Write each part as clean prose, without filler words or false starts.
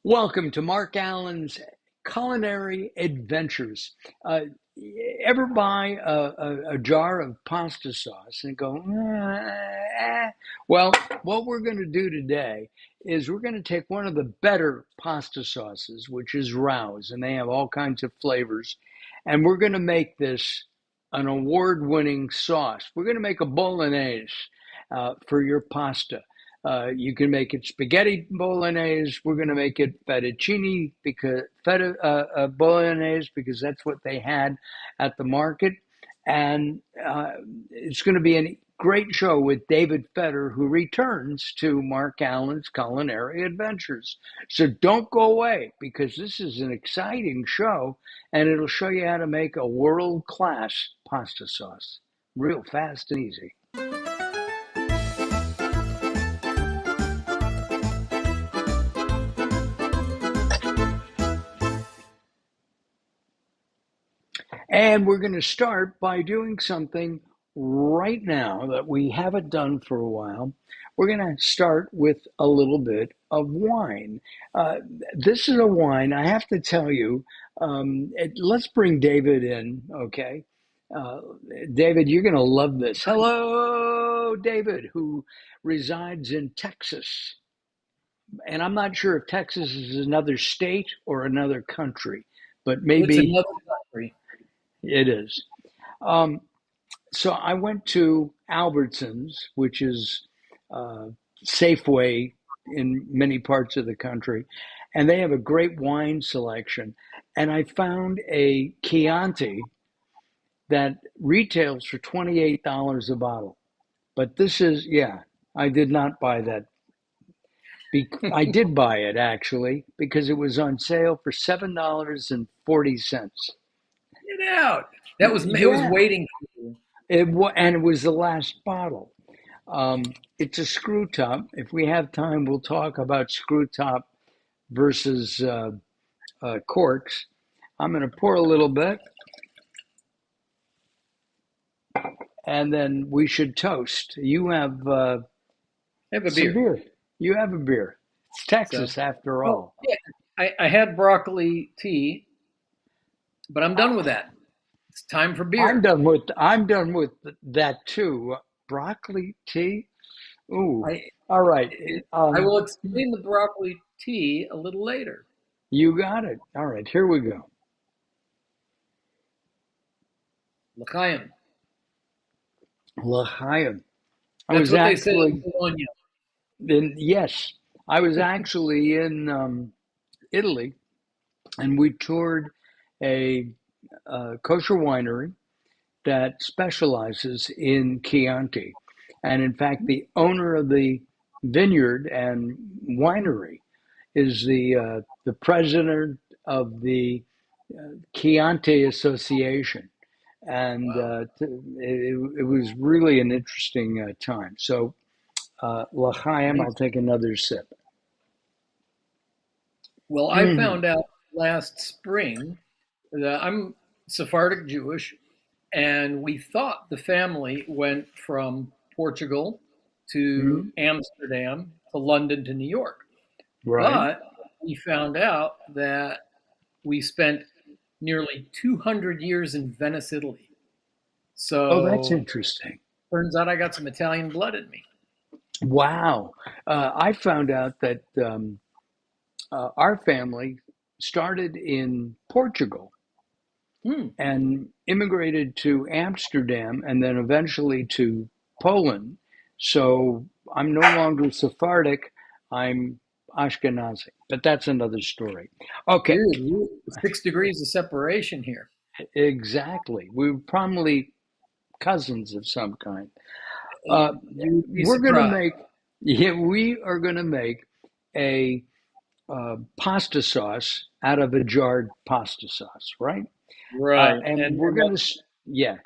Welcome to Mark Alyn's Culinary Adventures. Ever buy a jar of pasta sauce and go, Well, what we're going to do today is we're going to take one of the better pasta sauces, which is Rouse, and they have all kinds of flavors, and we're going to make this an award-winning sauce. We're going to make a Bolognese for your pasta. You can make it spaghetti bolognese. We're going to make it fettuccine because bolognese because that's what they had at the market, and it's going to be a great show with David Feder, who returns to Mark Alyn's Culinary Adventures. So don't go away because this is an exciting show, and it'll show you how to make a world-class pasta sauce, real fast and easy. And we're going to start by doing something right now that we haven't done for a while. We're going to start with a little bit of wine. Uh, this is a wine, I have to tell you. Let's bring David in, okay? Uh, David, you're going to love this. Hello, David, who resides in Texas. And I'm not sure if Texas is another state or another country, but It's maybe another country. it is. Um, so I went to Albertsons, which is uh, Safeway in many parts of the country, and they have a great wine selection. And I found a Chianti that retails for $28 a bottle. But this is, yeah, I did not buy that. I did buy it actually because it was on sale for $7.40. Get out. It was Yeah, waiting for you. and it was the last bottle. It's a screw top. If we have time, we'll talk about screw top versus corks. I'm going to pour a little bit, and then we should toast. You have Have a some beer. beer. You have a beer. It's So, Texas after oh all. yeah, I had broccoli tea, but I'm done with that. It's time for beer. I'm done with that too. Broccoli tea. Ooh. I All right. I Um, will explain the broccoli tea a little later. you got it. All right. Here we go. L'chaim. L'chaim. I That's was what they say in actually Bologna. yes, I was actually in Italy, and we toured a kosher winery that specializes in Chianti. And in fact, the owner of the vineyard and winery is the president of the Chianti Association. And Wow. it was really an interesting time. So, L'chaim, I'll Nice. take another sip. Well, I Mm, found out last spring that I'm Sephardic Jewish, and we thought the family went from Portugal to mm, Amsterdam to London to New York. right. But we found out that we spent nearly 200 years in Venice, Italy. Oh, that's So interesting. turns out I got some Italian blood in me. Wow. I found out that our family started in Portugal Hmm. and immigrated to Amsterdam and then eventually to Poland. So I'm no longer Sephardic, I'm Ashkenazi, but that's another story. Okay, Dude, 6 degrees of separation here. exactly. We were probably cousins of some kind. Uh, You would be we're going to surprised. make, yeah, we are going to make a pasta sauce out of a jarred pasta sauce, right? Right. And we're going to, yeah,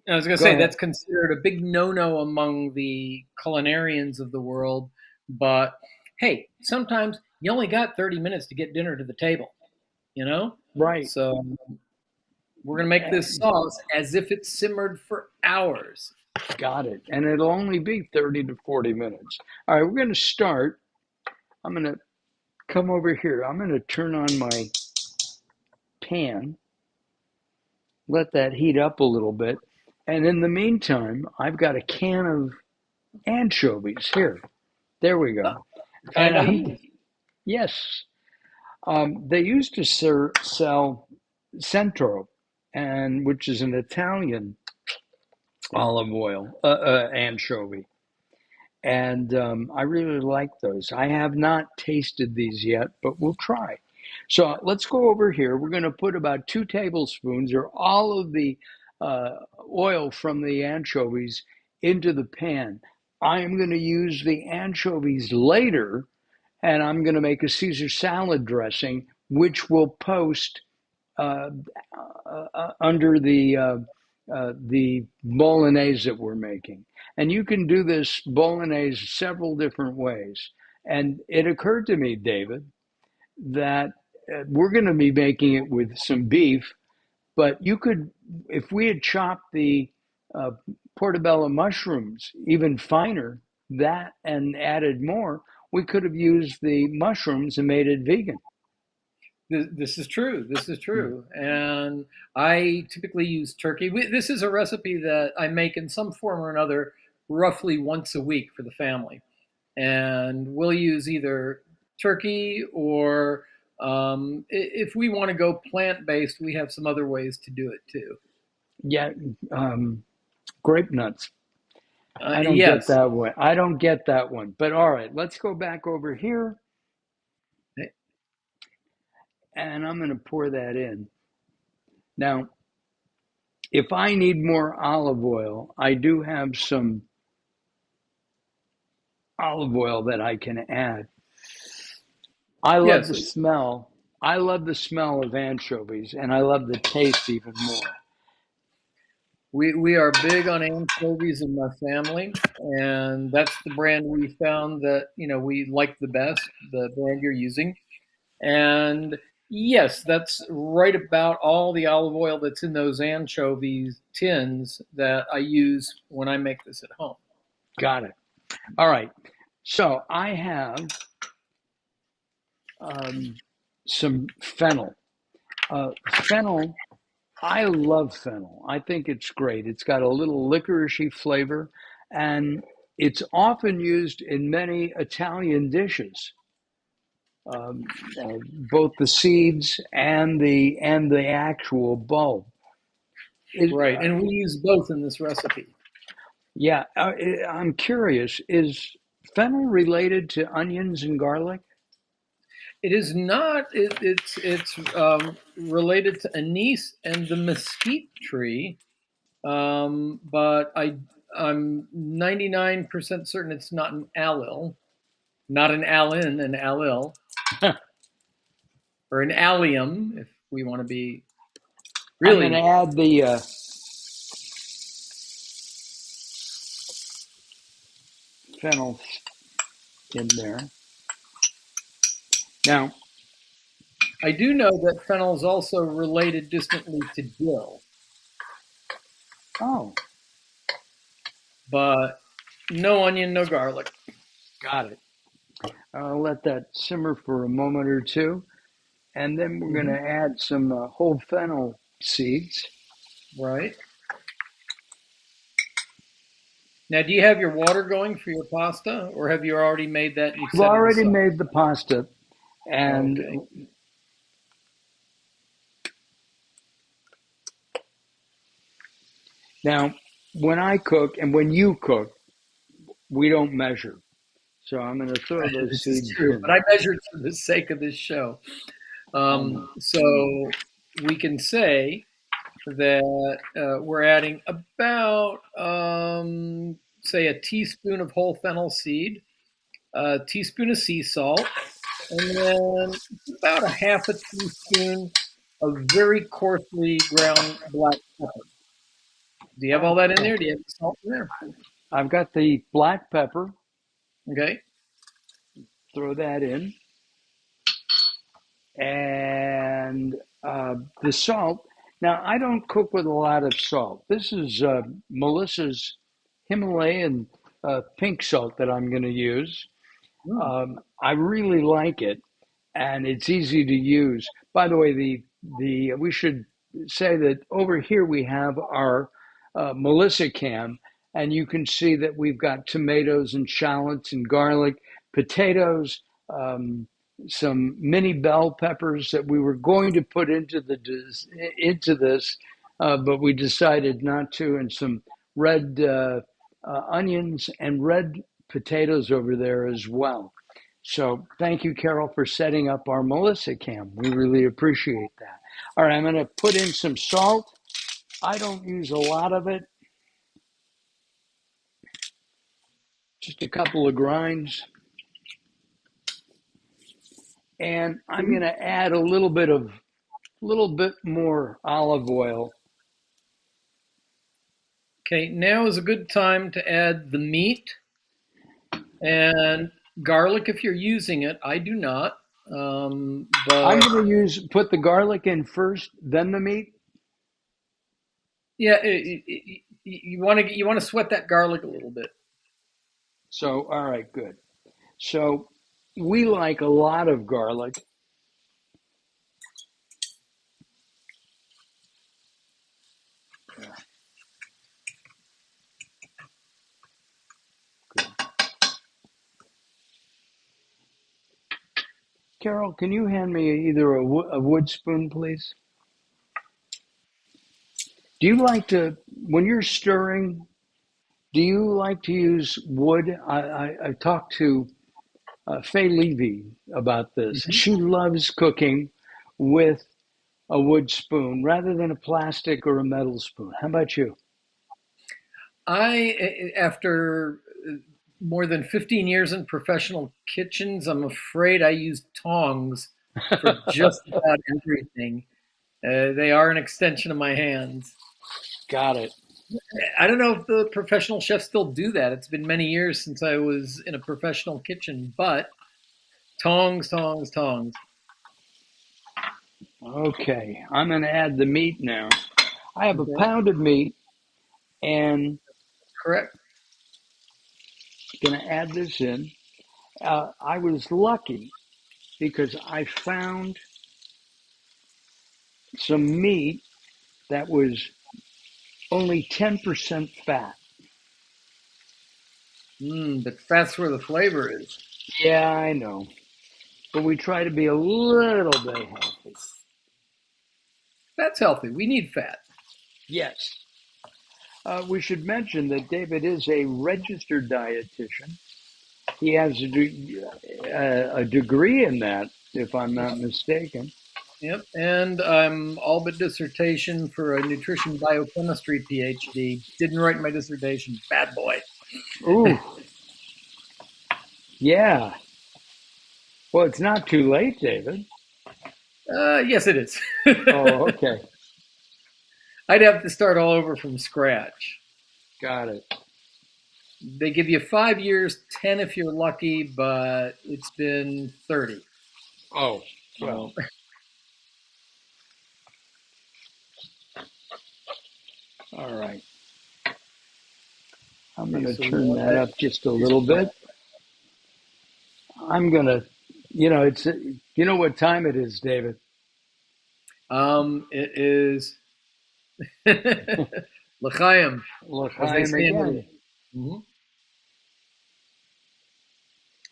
I was going to go say ahead. that's considered a big no-no among the culinarians of the world. But hey, sometimes you only got 30 minutes to get dinner to the table, you know? Right. So we're going to make this sauce as if it's simmered for hours. Got it. And it'll only be 30 to 40 minutes. All right, we're going to start. I'm going to come over here. I'm going to turn on my pan, let that heat up a little bit. And in the meantime, I've got a can of anchovies here. There we Ah, go. the And kind I use. yes, they used to sell Centro, and which is an Italian olive oil anchovy, and I really like those. I have not tasted these yet, but we'll try. So let's go over here. We're going to put about 2 tablespoons or all of the uh, oil from the anchovies into the pan. I am going to use the anchovies later, and I'm going to make a Caesar salad dressing, which will post uh, under the bolognese that we're making. And you can do this bolognese several different ways. And it occurred to me, David, that we're going to be making it with some beef, but you could, if we had chopped the uh, portobello mushrooms even finer, that and added more, we could have used the mushrooms and made it vegan. This is true. This is true. And I typically use turkey. This is a recipe that I make in some form or another roughly once a week for the family. And we'll use either turkey or if we want to go plant based, we have some other ways to do it too. Yeah, um, grape nuts. I don't get Yes. that one. I don't get that one. But all right, let's go back over here, and I'm going to pour that in. Now, if I need more olive oil, I do have some olive oil that I can add. I love Yes. the smell. I love the smell of anchovies, and I love the taste even more. We are big on anchovies in my family, and that's the brand we found that we like the best, the brand you're using. And yes, that's right about all the olive oil that's in those anchovies tins that I use when I make this at home. Got it. All right. So I have some fennel. Fennel, I love fennel. I think it's great. It's got a little licoricey flavor, and it's often used in many Italian dishes. Um, Both the seeds and the actual bulb. Is, Right, and we use both in this recipe. yeah, I'm curious. Is fennel related to onions and garlic? It is not. It's related to anise and the mesquite tree, but I'm 99% certain it's not an allyl, not an Alyn, an allyl, or an allium, if we want to be I'm going to really. add the fennel in there. Now, I do know that fennel is also related distantly to dill, oh, but no onion, no garlic. got it. I'll let that simmer for a moment or two, and then we're going Hmm. to add some whole fennel seeds. Right. Now, do you have your water going for your pasta, or have you already made that and you've I've set it already aside? made the pasta, and Okay. now when I cook and when you cook, we don't measure. So I'm going to throw those This is seeds true, in. but I measured for the sake of this show. Um, So we can say that we're adding about, say, a teaspoon of whole fennel seed, a teaspoon of sea salt, and then about a half a teaspoon of very coarsely ground black pepper. Do you have all that in okay. there? Do you have the salt in there? I've got the black pepper. Okay. Throw that in, and the salt. Now I don't cook with a lot of salt. This is Melissa's Himalayan pink salt that I'm going to use. Mm. I really like it, and it's easy to use. By the way, the we should say that over here we have our Melissa cam, and you can see that we've got tomatoes and shallots and garlic, potatoes, um, some mini bell peppers that we were going to put into this, but we decided not to, and some red onions and red potatoes over there as well. So thank you, Carol, for setting up our Melissa cam. We really appreciate that. All right, I'm going to put in some salt. I don't use a lot of it, just a couple of grinds. And I'm going to add a little bit more olive oil. Okay, now is a good time to add the meat and garlic if you're using it. I do not. I'm But going to put the garlic in first, then the meat. yeah, you want to sweat that garlic a little bit. So, all right, good. So we like a lot of garlic. Carol, can you hand me either a wood spoon, please? Do you like to, when you're stirring, do you like to use wood? I talked to Faye Levy about this. Mhm. She loves cooking with a wood spoon rather than a plastic or a metal spoon. How about you? After more than 15 years in professional kitchens, I'm afraid I use tongs for just about everything. They are an extension of my hands. Got it. I don't know if the professional chefs still do that. It's been many years since I was in a professional kitchen, but tongs, tongs, tongs. Okay, I'm going to add the meat now. I have a Okay, pound of meat and correct. going to add this in. I was lucky because I found some meat that was only 10% fat. But that's where the flavor is. Yeah, I know. But we try to be a little bit healthy. That's healthy. We need fat. Yes. We should mention that David is a registered dietitian. He has a degree in that, if I'm not mistaken. Yep, and I'm all but dissertation for a nutrition biochemistry PhD. Didn't write my dissertation. Bad boy. Ooh, yeah. Well, it's not too late, David. Yes, it is. Oh, okay. I'd have to start all over from scratch. Got it. They give you 5 years, 10 if you're lucky, but it's been 30. Oh, well. So, All right. I'm going okay, to so we turn want that that. up just a little bit. I'm going to, it's, what time it is, David? It is l'chaim, as they L'chaim say in again. Italy. Mhm.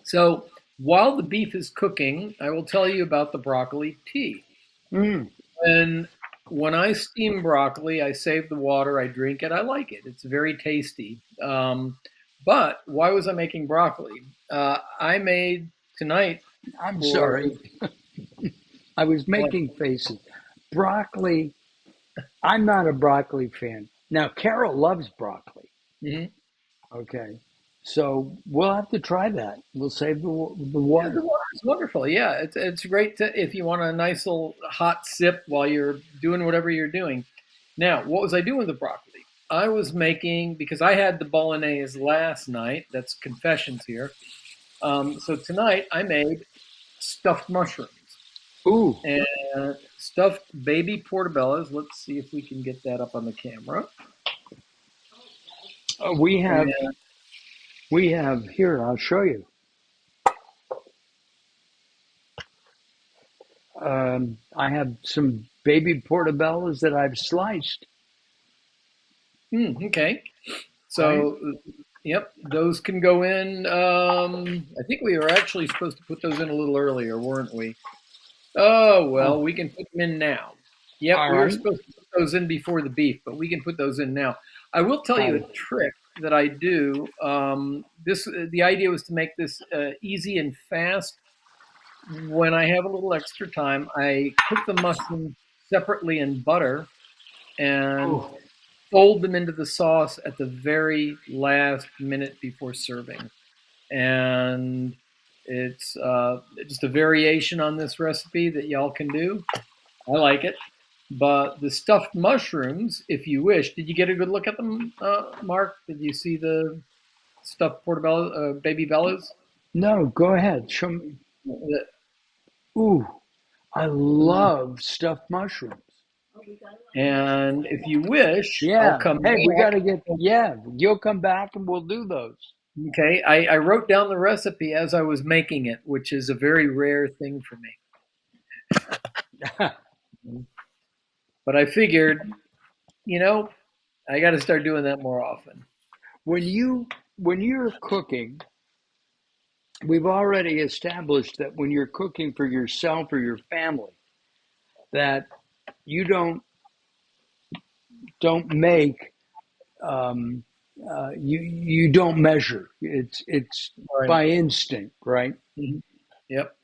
So while the beef is cooking, I will tell you about the broccoli tea. Mm. When when I steam broccoli, I save the water, I drink it, I like it. It's very tasty. But why was I making broccoli? I made tonight I'm for sorry. I was what? making faces. Broccoli. I'm not a broccoli fan. Now, Carol loves broccoli. Mhm. Okay. So we'll have to try that. We'll save the Yeah, the water. water is wonderful. Yeah, it's great to if you want a nice little hot sip while you're doing whatever you're doing. Now, what was I doing with the broccoli? I was making because I had the bolognese last night. That's confessions here. So tonight I made stuffed mushrooms Ooh, and stuffed baby portobellos. Let's see if we can get that up on the camera. we have And we have here. I'll show you. I have some baby portobellos that I've sliced, Okay. right? So, yep, those can go in. I think we were actually supposed to put those in a little earlier, weren't we? Oh, Oh, well, we can put them in now. Yep, all we were right. supposed to put those in before the beef, but we can put those in now. I will tell Got you a it. trick that I do. The idea was to make this easy and fast. When I have a little extra time, I cook the mushrooms separately in butter and Oh, fold them into the sauce at the very last minute before serving. And it's just a variation on this recipe that y'all can do. I like it. But the stuffed mushrooms, if you wish, did you get a good look at them, Mark? Did you see the stuffed portobello, baby bellas? no, go ahead. Show me. Ooh, I love stuffed mushrooms. And if you wish, I'll Yeah. come Hey, we got back. to get, yeah, you'll come back and we'll do those. Okay, I wrote down the recipe as I was making it, which is a very rare thing for me. But I figured, you know, I got to start doing that more often. when you when you're cooking, we've already established that when you're cooking for yourself or your family, that you don't make um, you don't measure. It's All right. by instinct, right? Mhm. Yep.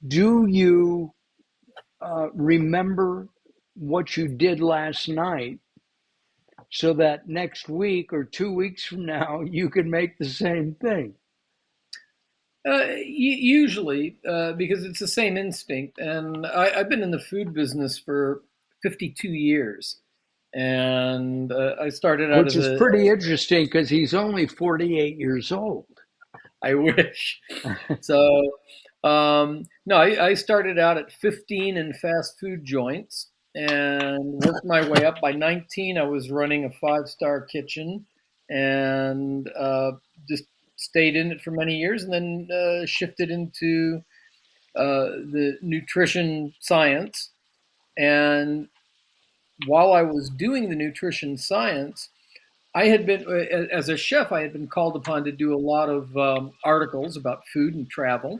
Do you remember what you did last night so that next week or 2 weeks from now you can make the same thing? Usually, because it's the same instinct, and I've been in the food business for 52 years, and I started out Which as is a. pretty interesting because he's only 48 years old. I wish. So, no, I started out at 15 in fast food joints and worked my way up. By 19, I was running a five-star kitchen and just stayed in it for many years, and then shifted into the nutrition science. And while I was doing the nutrition science, I had been, as a chef, I had been called upon to do a lot of articles about food and travel.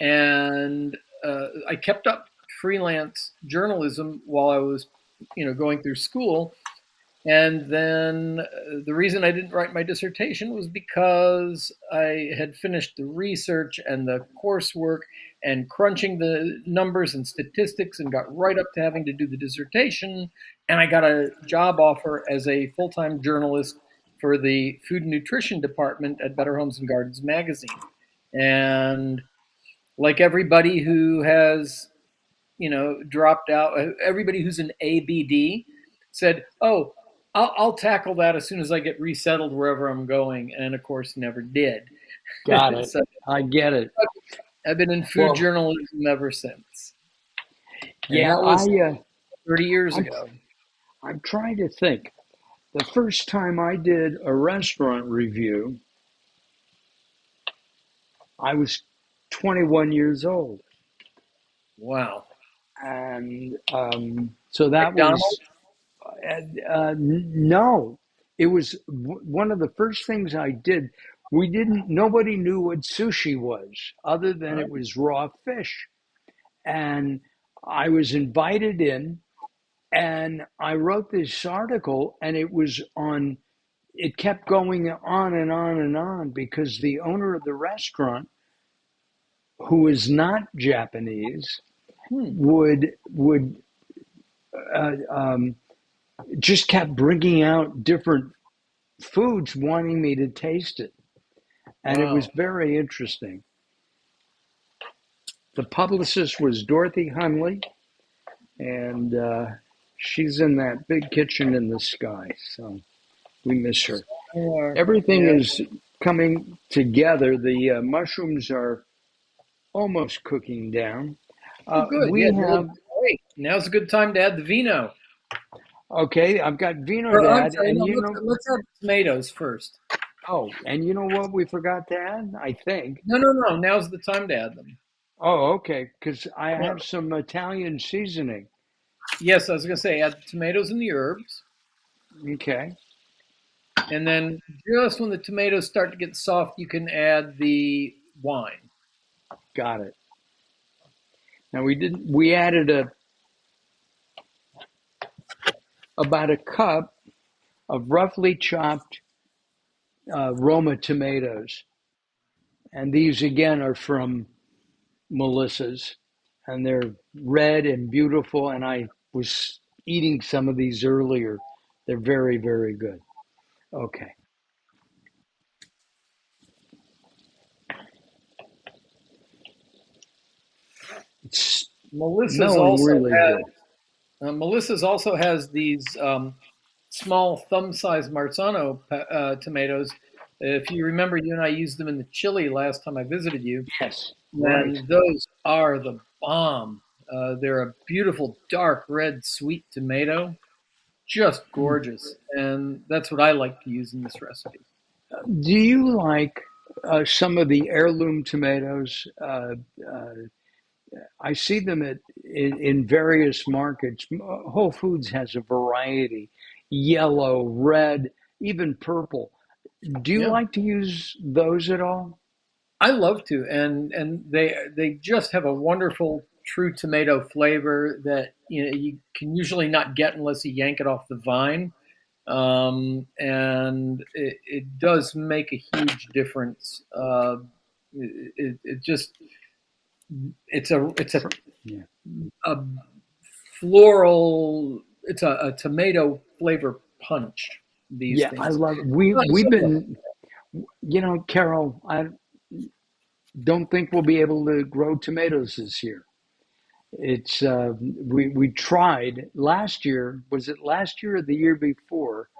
And I kept up freelance journalism while I was, going through school. And then the reason I didn't write my dissertation was because I had finished the research and the coursework and crunching the numbers and statistics and got right up to having to do the dissertation. And I got a job offer as a full time journalist for the food and nutrition department at Better Homes and Gardens magazine. And like everybody who has, dropped out, everybody who's an ABD said, "Oh, I'll tackle that as soon as I get resettled wherever I'm going," and of course, never did. Got it. So I get it. I've been in food Well, journalism ever since, and yeah, that was I 30 years I'm ago. I'm trying to think. The first time I did a restaurant review, I was 21 years old, Wow, and so that was McDonald's. no. It was one of the first things I did. We didn't. Nobody knew what sushi was, other than it was raw fish, and I was invited in, and I wrote this article, and it was on. It kept going on and on and on because the owner of the restaurant, who is not Japanese, Hmm. would just kept bringing out different foods, wanting me to taste it, and it was Wow. very interesting. The publicist was Dorothy Hunley, and she's in that big kitchen in the sky, so we miss her. Everything Yeah. is coming together. The mushrooms are almost cooking down. Oh, good. Yeah, We well, have, great. Now's a good time to add the vino. okay, I've got vino Or to I'm add, sorry, and no, you let's know, let's add tomatoes first. oh, and you know what we forgot to add? I think No, no, no. Now's the time to add them. Oh, okay. Because I Yeah. have some Italian seasoning. Yes, I was going to say add the tomatoes and the herbs. Okay, And then just when the tomatoes start to get soft, you can add the wine. got it. Now we didn't. We added about a cup of roughly chopped Roma tomatoes, and these again are from Melissa's, and they're red and beautiful. And I was eating some of these earlier. They're very, very good. Okay, it's Melissa's smelling also really has good. Melissa's also has these small thumb-sized Marzano tomatoes. If you remember, you and I used them in the chili last time I visited you, Yes, right. and those are the bomb. They're a beautiful dark red sweet tomato, just gorgeous, and that's what I like to use in this recipe. Do you like some of the heirloom tomatoes? Uh, I see them in various markets. Whole Foods has a variety: yellow, red, even purple. Do you Yeah, like to use those at all? I love to, and they just have a wonderful true tomato flavor that you can usually not get unless you yank it off the vine. And it does make a huge difference. It just it's Yeah, a floral. It's a tomato flavor punch these yeah, I days. love it. We've been, Carol. I don't think we'll be able to grow tomatoes this year. It's we tried last year. Was it last year or the year before?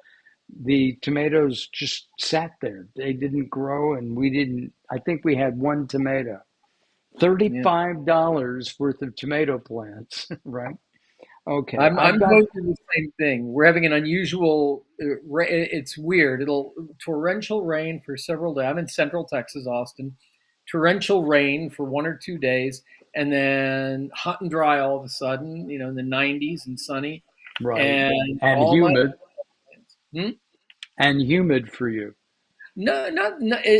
The tomatoes just sat there. They didn't grow, and we didn't. I think we had one tomato. Yeah. $35 worth of tomato plants, right? Okay, I've I'm got. going through the same thing. We're having an unusual. It's weird. It'll torrential rain for several days. I'm in Central Texas, Austin. Torrential rain for 1 or 2 days, and then hot and dry all of a sudden. In the 90s and sunny, Right, and and all my. humid, Hmm? and humid for you. No, not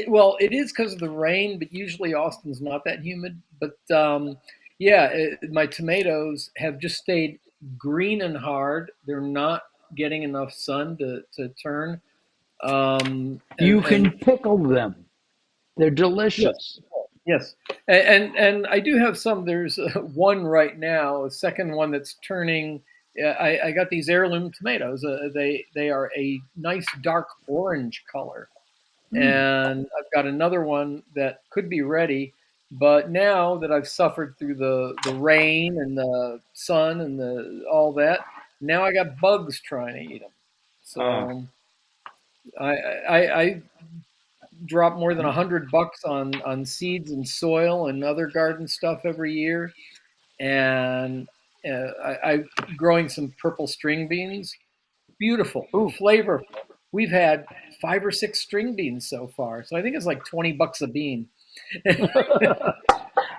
well. It is because of the rain, but usually Austin's not that humid. But yeah, my tomatoes have just stayed green and hard. They're not getting enough sun to turn. You And can pickle them. They're yes, delicious. yes, and I do have some. There's one right now, a second one that's turning. I got these heirloom tomatoes. They are a nice dark orange color. Mm. And I've got another one that could be ready. But now that I've suffered through the rain and the sun and the all that, now I got bugs trying to eat them. Uh, So I drop more than $100 on seeds and soil and other garden stuff every year, and I'm growing some purple string beans. Beautiful, ooh. flavorful. We've had 5 or 6 string beans so far, so I think it's like $20 a bean.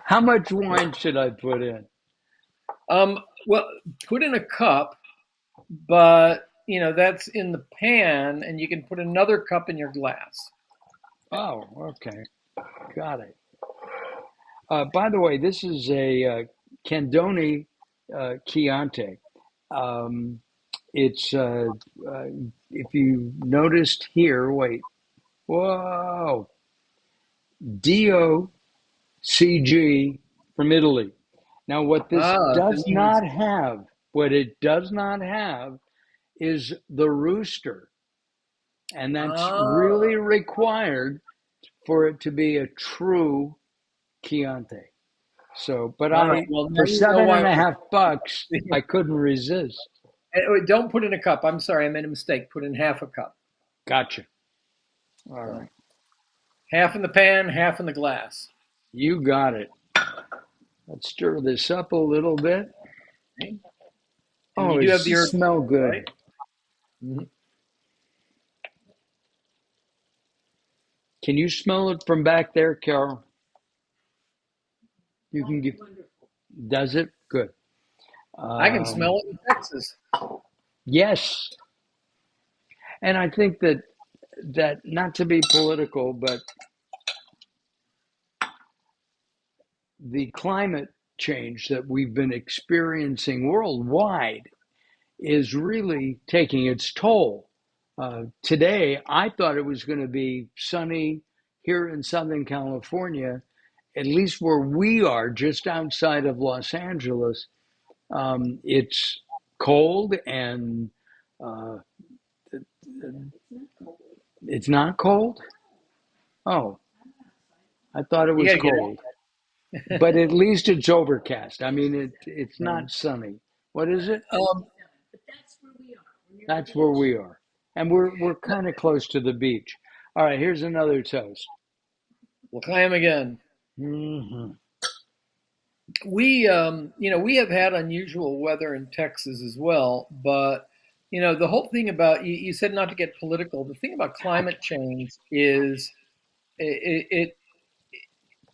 How much wine should I put in? Well, put in a cup, but that's in the pan, and you can put another cup in your glass. Oh, okay, got it. By the way, this is a Candoni Chianti. Um, it's uh, if you noticed here. Wait, whoa, DOCG from Italy. Now, That means what it does not have, is the rooster, and that's ah. really required for it to be a true Chianti. So, but All right. I, Well, now for you know seven why. and a half bucks, I couldn't resist. Don't put in a cup. I'm sorry, I made a mistake. Put in half a cup. Gotcha. All So right. half in the pan, half in the glass. You got it. Let's stir this up a little bit. Okay? And Oh, you do have does the this herbs, smell right? good? Mhm. Can you smell it from back there, Carol? You can give. Does it? Good. I can smell it in Texas. Yes, and I think that not to be political, but the climate change that we've been experiencing worldwide is really taking its toll. Today, I thought it was going to be sunny here in Southern California, at least where we are, just outside of Los Angeles. It's cold and uh, it's not cold. Oh, I thought it You was got to get cold, but at least it's overcast. I mean, it's not sunny. What is it? out. That's where we are, and we're kind of close to the beach. All right, here's another toast. L'chaim again. Hmm. We have had unusual weather in Texas as well, but the whole thing about you said not to get political. The thing about climate change is it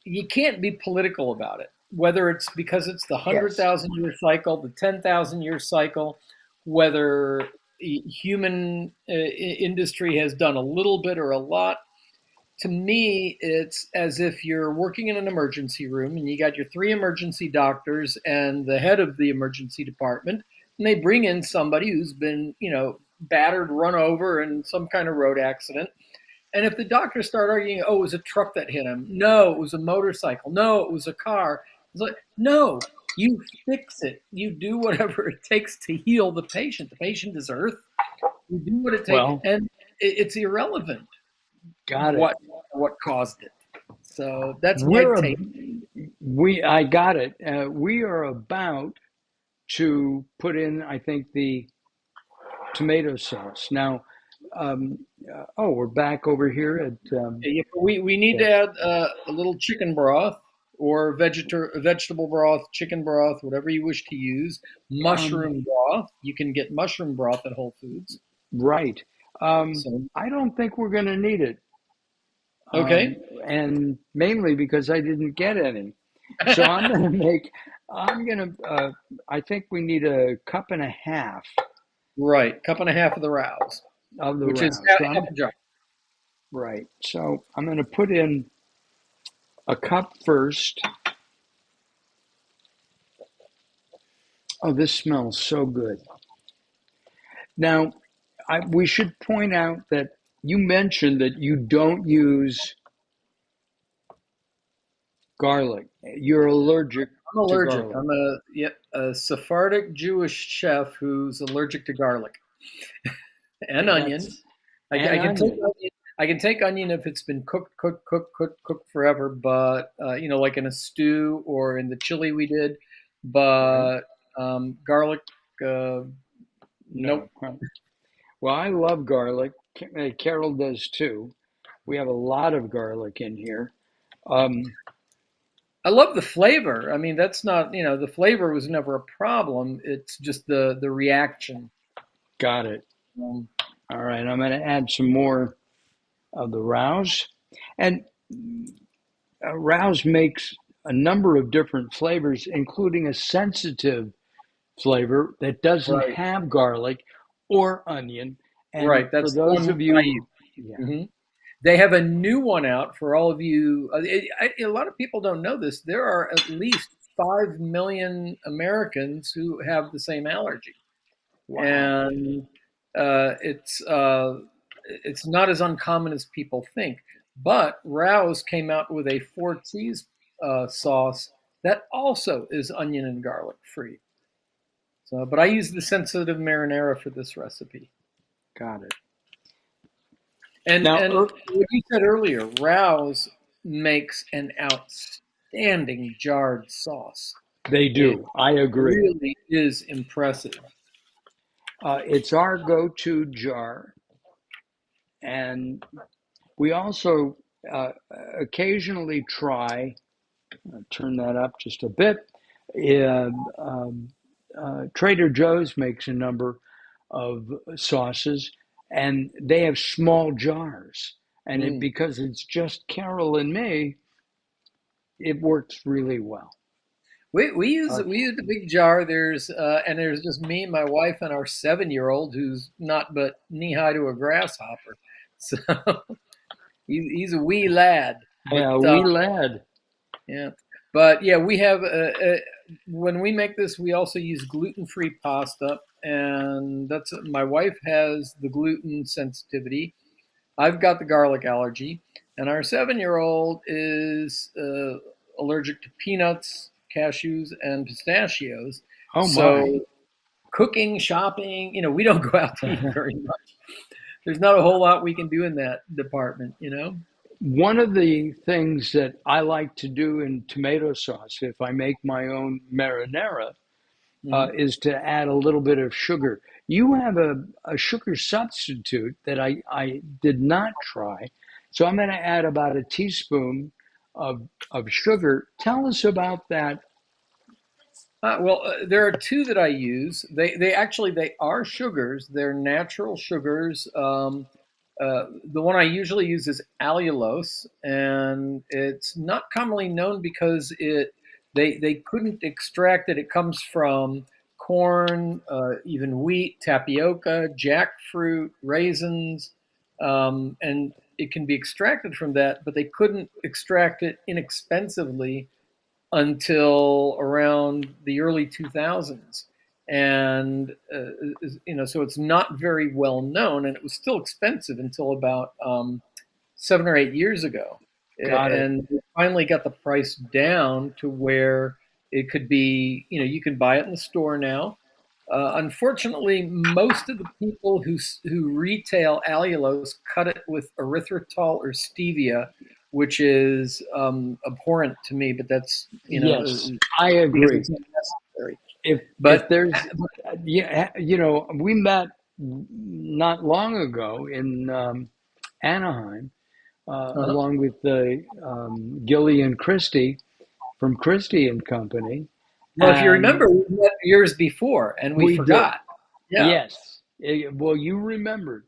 you can't be political about it. Whether it's because it's the hundred Yes. thousand year cycle, the 10,000 year cycle, whether human industry has done a little bit or a lot. To me, it's as if you're working in an emergency room and you got your three emergency doctors and the head of the emergency department, and they bring in somebody who's been, battered, run over in some kind of road accident. And if the doctors start arguing, oh, it was a truck that hit him. No, it was a motorcycle. No, it was a car. It's like, no, you fix it. You do whatever it takes to heal the patient. The patient is Earth. You do what it takes, Well, and it's irrelevant got it. what caused it. So that's my We're a, take. I got it. We are about to put in, I think, the tomato sauce. Now, we're back over here at, Yeah, we need to yes. add a little chicken broth or vegetable broth, chicken broth, whatever you wish to use. Um, Mushroom broth. You can get mushroom broth at Whole Foods. right. So I don't think we're going to need it. okay, And mainly because I didn't get any. So I'm going to, I think we need a cup and a half right, cup and a half of the rouse, of the which is roux. So half a jar. right. So I'm going to put in a cup first. Oh, this smells so good. Now, we should point out that you mentioned that you don't use garlic. You're allergic I'm to allergic. garlic. I'm a Sephardic Jewish chef who's allergic to garlic and onion. That's I an can take onion. onion. I can take onion if it's been cooked forever, but like in a stew or in the chili we did. Right? But garlic, nope. No. Huh. Well, I love garlic. Carol does too. We have a lot of garlic in here. Um, I love the flavor. I mean, that's not the flavor was never a problem. It's just the reaction. got it. Um, All right. I'm going to add some more of the rouse. And rouse makes a number of different flavors, including a sensitive flavor that doesn't right, have garlic or onion. And right. for That's the those one of I you, use. yeah, Mhm. They have a new one out for all of you. A lot of people don't know this. There are at least 5 million Americans who have the same allergy, wow, and uh, it's uh, it's not as uncommon as people think. But Rouse came out with a four cheese sauce that also is onion and garlic free. So, but I use the sensitive marinara for this recipe. got it. Now, And what you said earlier, Rouse makes an outstanding jarred sauce. they It do. I agree. really is impressive. It's our go-to jar, and we also uh, occasionally try. Turn that up just a bit. Uh, um, Trader Joe's makes a number of sauces, and they have small jars. And Mm. because it's just Carol and me, it works really well. We use Okay. the big jar. There's just me, my wife, and our 7-year-old who's not but knee high to a grasshopper. So he's a wee lad. But Yeah, we lad. yeah, but yeah, we have when we make this, we also use gluten-free pasta, and that's my wife has the gluten sensitivity. I've got the garlic allergy, and our 7-year-old is allergic to peanuts, cashews, and pistachios. Oh my. So cooking, shopping, we don't go out to eat very much. There's not a whole lot we can do in that department. One of the things that I like to do in tomato sauce, if I make my own marinara, Hmm. is to add a little bit of sugar. You have a sugar substitute that I did not try. So I'm going to add about a teaspoon of sugar. Tell us about that. There are two that I use. They are sugars. They're natural sugars. The one I usually use is allulose, and it's not commonly known because they couldn't extract it. It comes from corn, even wheat, tapioca, jackfruit, raisins, and it can be extracted from that. But they couldn't extract it inexpensively until around the early 2000s. And, so it's not very well known, and it was still expensive until about 7 or 8 years ago. Got it. And we finally got the price down to where it could be, you can buy it in the store now. Unfortunately, most of the people who retail allulose cut it with erythritol or stevia, which is abhorrent to me. But that's Yes, I because agree. it's unnecessary. If But there's, yeah, we met not long ago in Anaheim, uh along with the Gilly and Christie from Christie and Company, well, if you and remember, we met years before, and we we did. forgot. Yeah. Yes. Well, you remembered,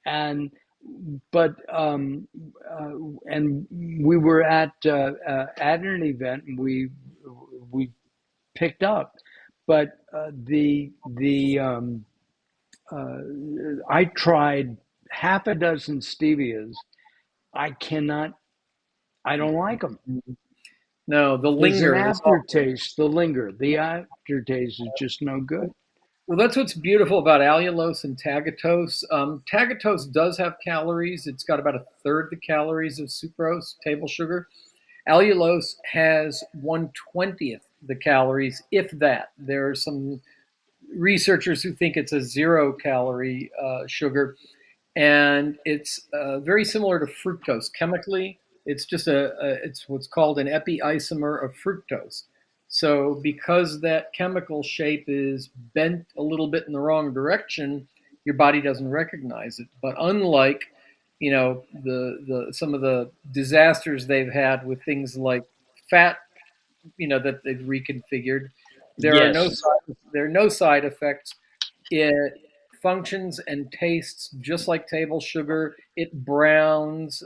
and but and we were at an event, and we picked up, but uh, I tried half a dozen stevias. I cannot. I don't like them. No, the There's an linger is awful. aftertaste. The linger. The aftertaste is just no good. Well, that's what's beautiful about allulose and tagatose. Tagatose does have calories. It's got about a third the calories of sucrose, table sugar. Allulose has 1/20th the calories, if that. There are some researchers who think it's a 0 calorie sugar, and it's very similar to fructose chemically. It's what's called an epi-isomer of fructose. So because that chemical shape is bent a little bit in the wrong direction, your body doesn't recognize it. But unlike the some of the disasters they've had with things like fat, that they've reconfigured, Yes. there are no side effects. It functions and tastes just like table sugar. It browns.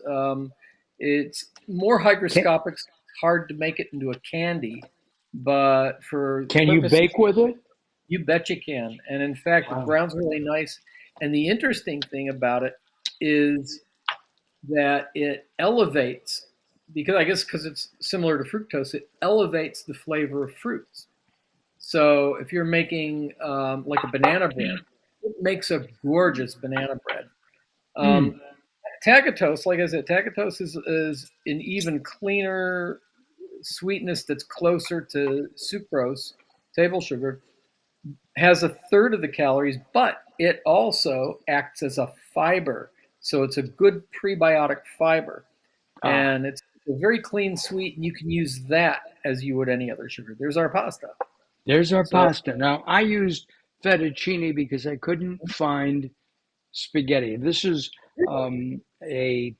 It's more Can, hygroscopic. So it's hard to make it into a candy, but for the can you purposes, bake with it? you bet you can. And in fact, it Wow. browns really nice. And the interesting thing about it is that it elevates, because I guess because it's similar to fructose, it elevates the flavor of fruits. So if you're making like a banana bread, it makes a gorgeous banana bread. Mm. Um, Tagatose, like I said, tagatose is an even cleaner sweetness that's closer to sucrose, table sugar, has a third of the calories, but it also acts as a fiber. So it's a good prebiotic fiber. Ah, And it's a very clean sweet, and you can use that as you would any other sugar. There's our pasta. there's our So pasta. Now, I used fettuccine because I couldn't find spaghetti. This is a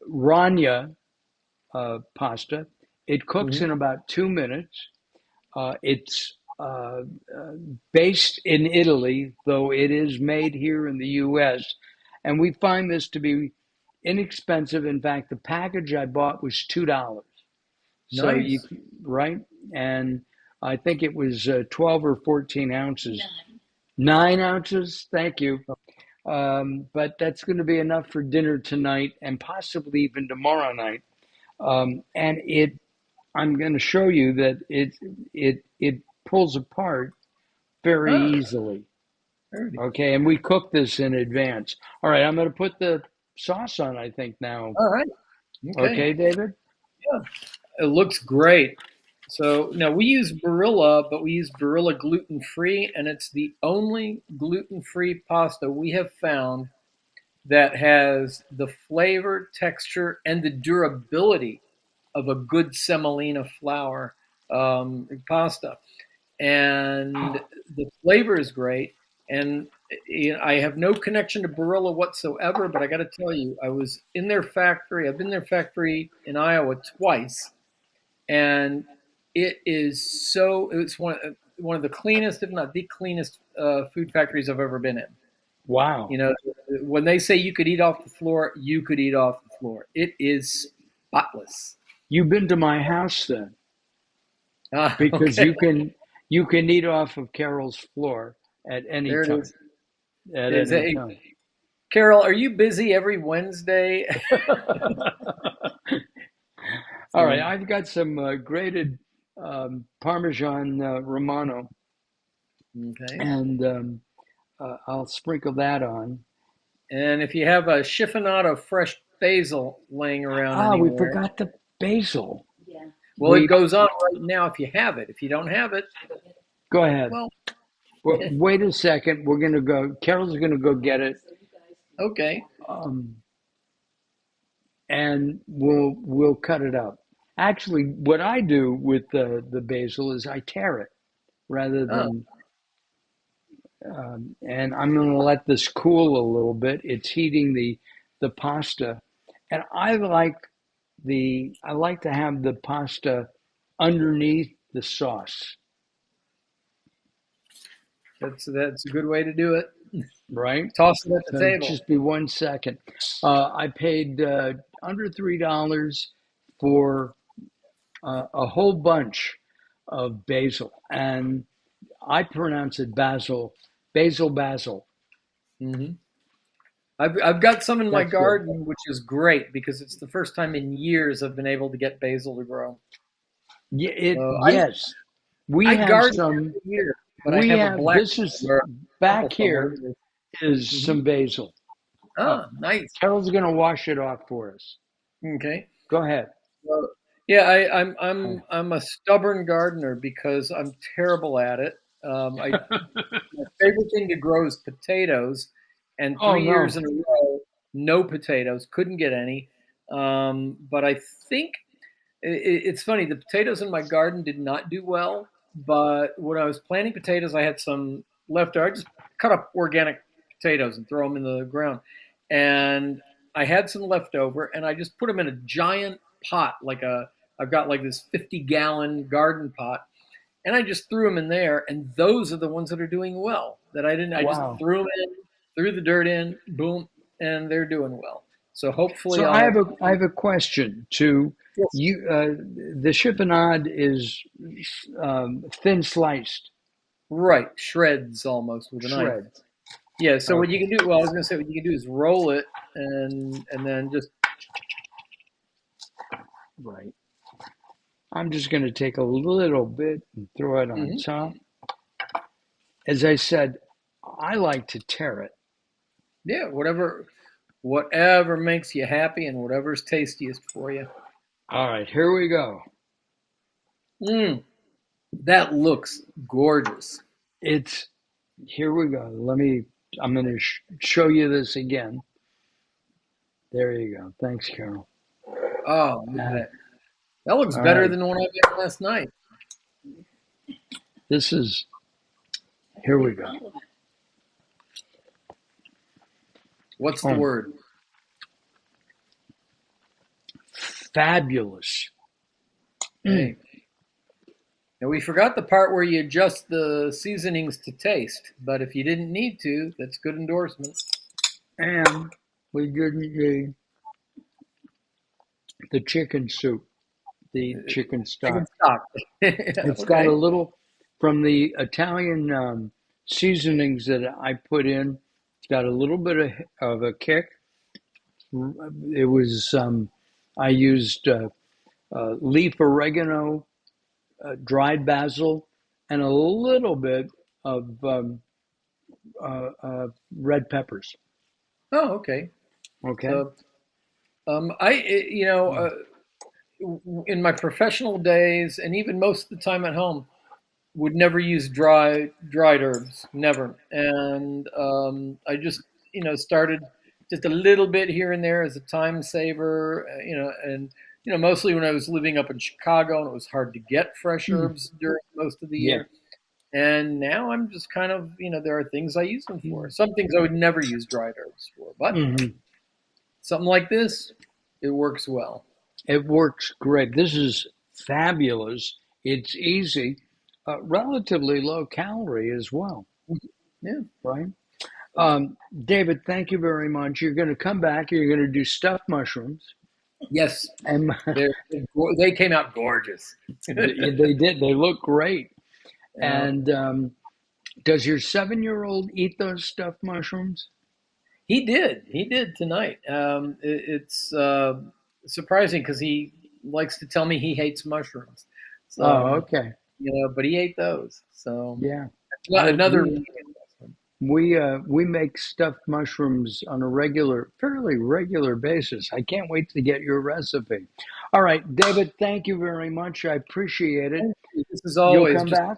ragna pasta. It cooks mhm. in about 2 minutes. It's based in Italy, though it is made here in the U.S. And we find this to be inexpensive. In fact, the package I bought was $2. So you Nice. right, and I think it was 12 or 14 ounces. 9 ounces, thank you. But that's going to be enough for dinner tonight and possibly even tomorrow night. And I'm going to show you that it pulls apart very Ah, easily. alrighty. Okay, and we cook this in advance. All right, I'm going to put the sauce on, I think, now. All right. Okay. Okay, David? Yeah. It looks great. So now we use Barilla, but we use Barilla gluten-free, and it's the only gluten-free pasta we have found that has the flavor, texture, and the durability of a good semolina flour pasta. And the flavor is great. And I have no connection to Barilla whatsoever, but I got to tell you, I was in their factory. I've been in their factory in Iowa twice, and it's one of the cleanest, if not the cleanest, food factories I've ever been in. Wow. You know, when they say you could eat off the floor, you could eat off the floor. It is spotless. You've been to my house then, because Okay, you can eat off of Carol's floor at any there it time. is. At Is any it, time. Carol, are you busy every Wednesday? All right, So, I've got some grated Parmesan Romano, okay. and I'll sprinkle that on. And if you have a chiffonade of fresh basil laying around Ah, we anywhere, forgot the basil. well, it We goes on right now if you have it. If you don't have it, Go ahead. well, Well, wait a second. We're gonna go. Carol's gonna go get it, okay. um, and we'll cut it up. Actually, what I do with the basil is I tear it rather Oh, than. And I'm going to let this cool a little bit. It's heating the pasta, and I like to have the pasta underneath the sauce, that's a good way to do it. right? Toss it at the So table. just be 1 second. I paid under $3 for a whole bunch of basil, and I pronounce it basil, basil. Hmm. I've got some in my That's good. garden, which is great because it's the first time in years I've been able to get basil to grow. So Yes, we I have garden some. every year, but I We have a have black this is or purple back thumb, whatever here it is is. Hmm. some basil. Oh, Ah, nice. Carol's gonna wash it off for us. Okay. Go ahead. Well, yeah, Oh, I'm a stubborn gardener because I'm terrible at it. My favorite thing to grow is potatoes, and oh 3 years no! in a row, no potatoes. Couldn't get any. But I think it's funny. The potatoes in my garden did not do well, but when I was planting potatoes, I had some left. I just cut up organic potatoes and throw them in the ground, and I had some left over, and I just put them in a giant pot, I've got like this 50-gallon garden pot, and I just threw them in there, and those are the ones that are doing well. That I didn't. I just Wow. threw them in, threw the dirt in, boom, and they're doing well. So hopefully So I'll. I have a question to Yes. you. The chiffonade is thin sliced Right, shreds almost with a knife. shreds. Yeah. So what you Okay, can do? Well, I was going to say what you can do is roll it and then just. right. I'm just going to take a little bit and throw it on Mhm. top. As I said, I like to tear it. Yeah, whatever makes you happy and whatever's tastiest for you. All right, here we go. Mm, that looks gorgeous. It's Here we go. I'm going to show you this again. There you go. Thanks, Carol. Oh, look at Uh, that. That looks all better right. than the one I made last night. This is, Here we go. What's the Oh, word? fabulous. Mm. Hey. Now we forgot the part where you adjust the seasonings to taste, but if you didn't need to, that's good endorsement. And we didn't need the chicken soup. the chicken Chicken stock. stock. It's got a Okay. little from the Italian seasonings that I put in. It's got a little bit of a kick. It was I used leaf oregano, dried basil, and a little bit of red peppers. Oh, okay. Okay. So, in my professional days, and even most of the time at home, would never use dried herbs, never. And I just started just a little bit here and there as a time saver, and mostly when I was living up in Chicago and it was hard to get fresh Mm. herbs during most of the Yeah. year. And now I'm just kind of, there are things I use them for. Mm. Some things I would never use dried herbs for, but Hmm. something like this, it works well. It works great. This is fabulous. It's easy, relatively low calorie as well, Yeah. right? David, thank you very much. You're going to come back. You're going to do stuffed mushrooms, Yes, and they came out gorgeous. they did. They look great. Yeah. And does your 7-year-old eat those stuffed mushrooms? He did. He did tonight. It's surprising because he likes to tell me he hates mushrooms. Oh, So, okay. but he ate those. So Yeah. I another we we make stuffed mushrooms on a fairly regular basis. I can't wait to get your recipe. All right, David, thank you very much. I appreciate it. This is You'll always come just back?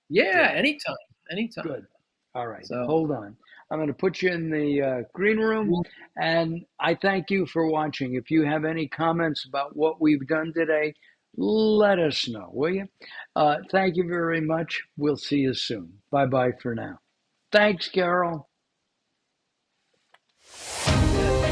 yeah, Good, anytime, anytime. good. All right, So hold on. I'm going to put you in the green room, and I thank you for watching. If you have any comments about what we've done today, let us know, will you? Thank you very much. We'll see you soon. Bye bye for now. Thanks, Carol. yeah.